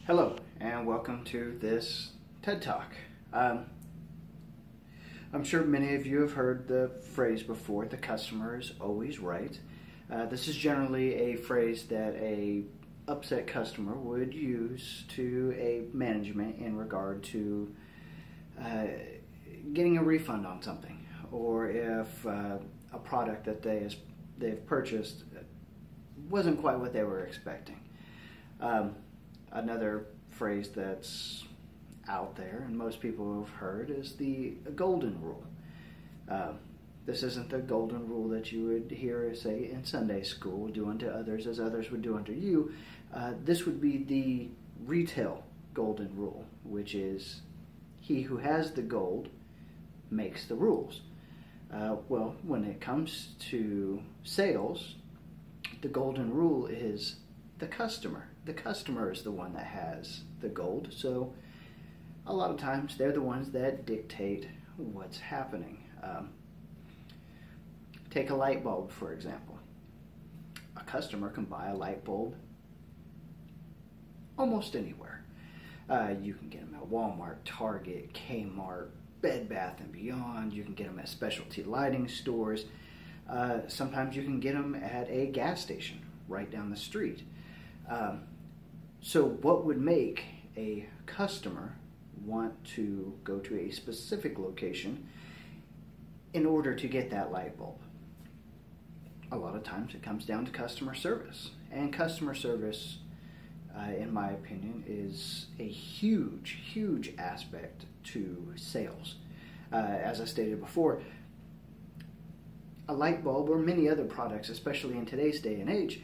Hello, and welcome to this TED Talk. I'm sure many of you have heard the phrase before, the customer is always right. This is generally a phrase that a upset customer would use to a management in regard to getting a refund on something, or if a product that they've purchased wasn't quite what they were expecting. Another phrase that's out there and most people have heard is the golden rule. This isn't the golden rule that you would hear, say, in Sunday school, do unto others as others would do unto you. This would be the retail golden rule, which is he who has the gold makes the rules. Well, when it comes to sales, the golden rule is the customer. The customer is the one that has the gold, so a lot of times they're the ones that dictate what's happening. Take a light bulb, for example. A customer can buy a light bulb almost anywhere. You can get them at Walmart, Target, Kmart, Bed Bath & Beyond. You can get them at specialty lighting stores. Sometimes you can get them at a gas station right down the street. So what would make a customer want to go to a specific location in order to get that light bulb? A lot of times it comes down to customer service. And customer service, in my opinion, is a huge, huge aspect to sales. As I stated before, a light bulb or many other products, especially in today's day and age,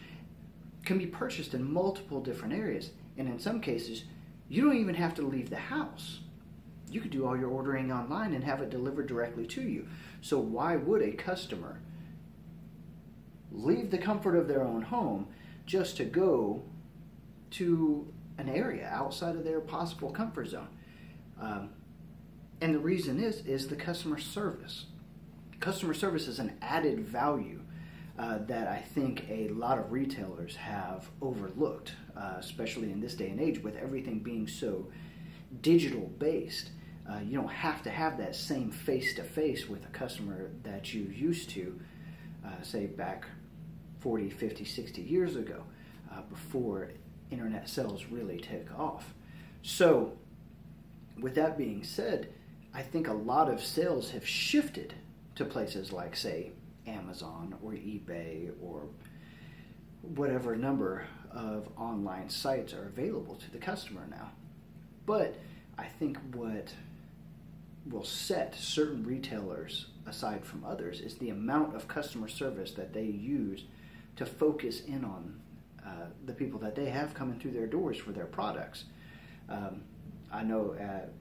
can be purchased in multiple different areas, and in some cases you don't even have to leave the house. You could do all your ordering online and have it delivered directly to you. So why would a customer leave the comfort of their own home just to go to an area outside of their possible comfort zone? And the reason is the customer service. Customer service is an added value that I think a lot of retailers have overlooked, especially in this day and age with everything being so digital based. You don't have to have that same face-to-face with a customer that you used to, say back 40, 50, 60 years ago, before internet sales really took off. So with that being said, I think a lot of sales have shifted to places like, say, Amazon or eBay or whatever number of online sites are available to the customer now. But I think what will set certain retailers aside from others is the amount of customer service that they use to focus in on the people that they have coming through their doors for their products. I know at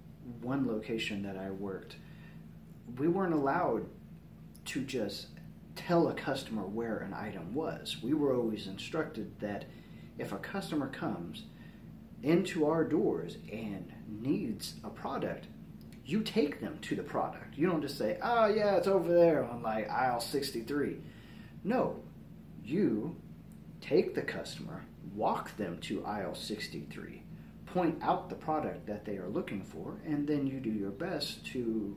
one location that I worked, we weren't allowed to just tell a customer where an item was. We were always instructed that if a customer comes into our doors and needs a product, you take them to the product. You don't just say, oh yeah, it's over there on like aisle 63. No, you take the customer, walk them to aisle 63, point out the product that they are looking for, and then you do your best to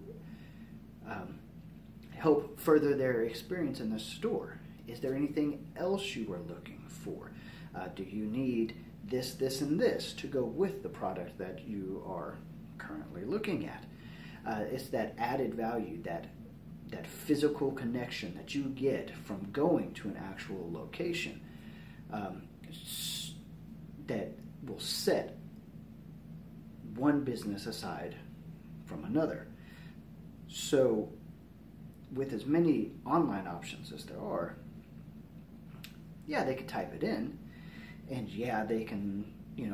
help further their experience in the store. Is there anything else you are looking for? Do you need this, this, and this to go with the product that you are currently looking at? It's that added value, that physical connection that you get from going to an actual location that will set one business aside from another. So with as many online options as there are, yeah, they could type it in, and yeah, they can,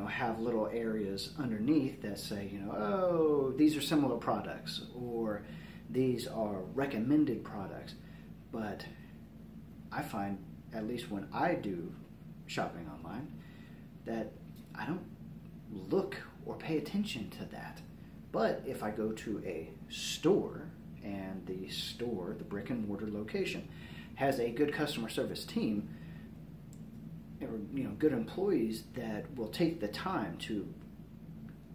have little areas underneath that say, oh, these are similar products, or these are recommended products. But I find, at least when I do shopping online, that I don't look or pay attention to that. But if I go to a store, and the store, the brick and mortar location, has a good customer service team, or good employees that will take the time to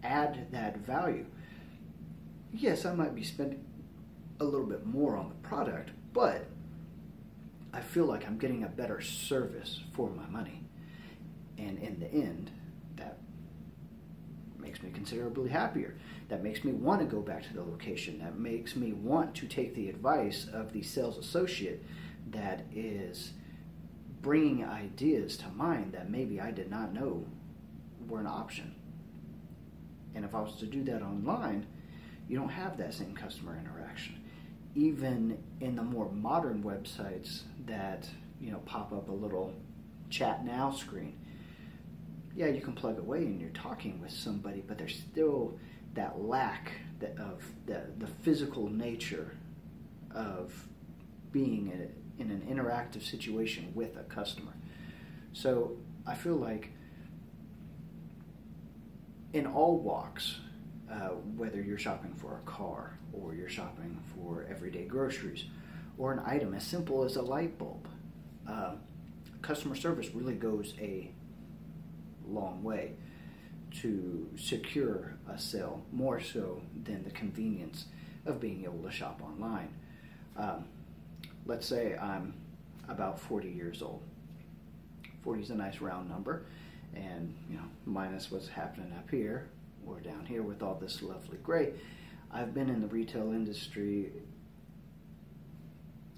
add that value. Yes, I might be spending a little bit more on the product, but I feel like I'm getting a better service for my money. And in the end, that makes me considerably happier. That makes me want to go back to the location. That makes me want to take the advice of the sales associate that is bringing ideas to mind that maybe I did not know were an option. And if I was to do that online, you don't have that same customer interaction. Even in the more modern websites that, pop up a little chat now screen, yeah, you can plug away and you're talking with somebody, but there's still that lack of the physical nature of being in an interactive situation with a customer. So I feel like in all walks, whether you're shopping for a car or you're shopping for everyday groceries or an item as simple as a light bulb, customer service really goes a long way to secure a sale, more so than the convenience of being able to shop online. Let's say I'm about 40 years old. 40 is a nice round number, and minus what's happening up here or down here with all this lovely gray. I've been in the retail industry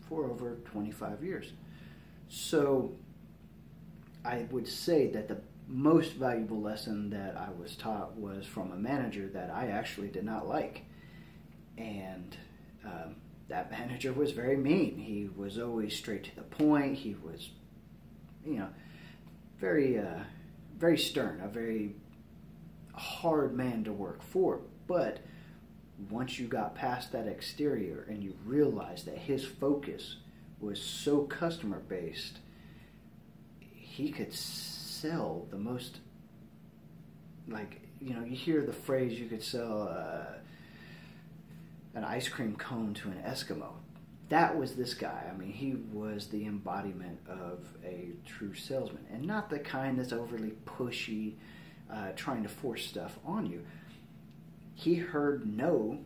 for over 25 years. So I would say that the most valuable lesson that I was taught was from a manager that I actually did not like. And that manager was very mean. He was always straight to the point. He was, very, very stern, a very hard man to work for. But once you got past that exterior and you realized that his focus was so customer based, he could sell the most, you hear the phrase, you could sell an ice cream cone to an Eskimo. That was this guy. I mean, he was the embodiment of a true salesman, and not the kind that's overly pushy, trying to force stuff on you. He heard no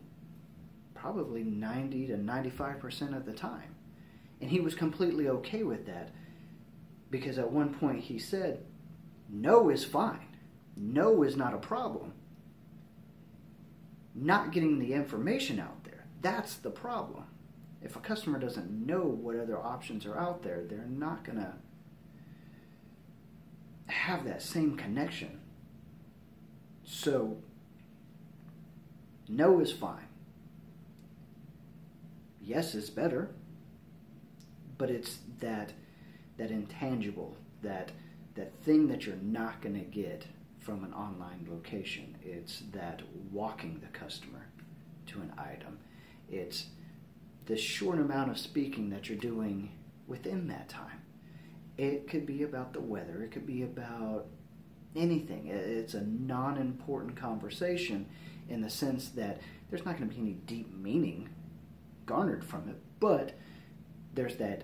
probably 90 to 95% of the time, and he was completely okay with that, because at one point he said, no is fine. No is not a problem. Not getting the information out there, that's the problem. If a customer doesn't know what other options are out there, they're not going to have that same connection. So, no is fine. Yes is better, but it's that intangible, that thing that you're not going to get from an online location. It's that walking the customer to an item. It's the short amount of speaking that you're doing within that time. It could be about the weather. It could be about anything. It's a non-important conversation in the sense that there's not going to be any deep meaning garnered from it, but there's that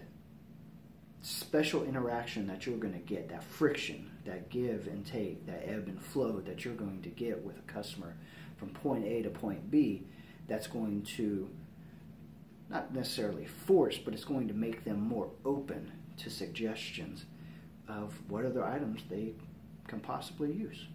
special interaction that you're going to get, that friction, that give and take, that ebb and flow that you're going to get with a customer from point A to point B, that's going to not necessarily force, but it's going to make them more open to suggestions of what other items they can possibly use.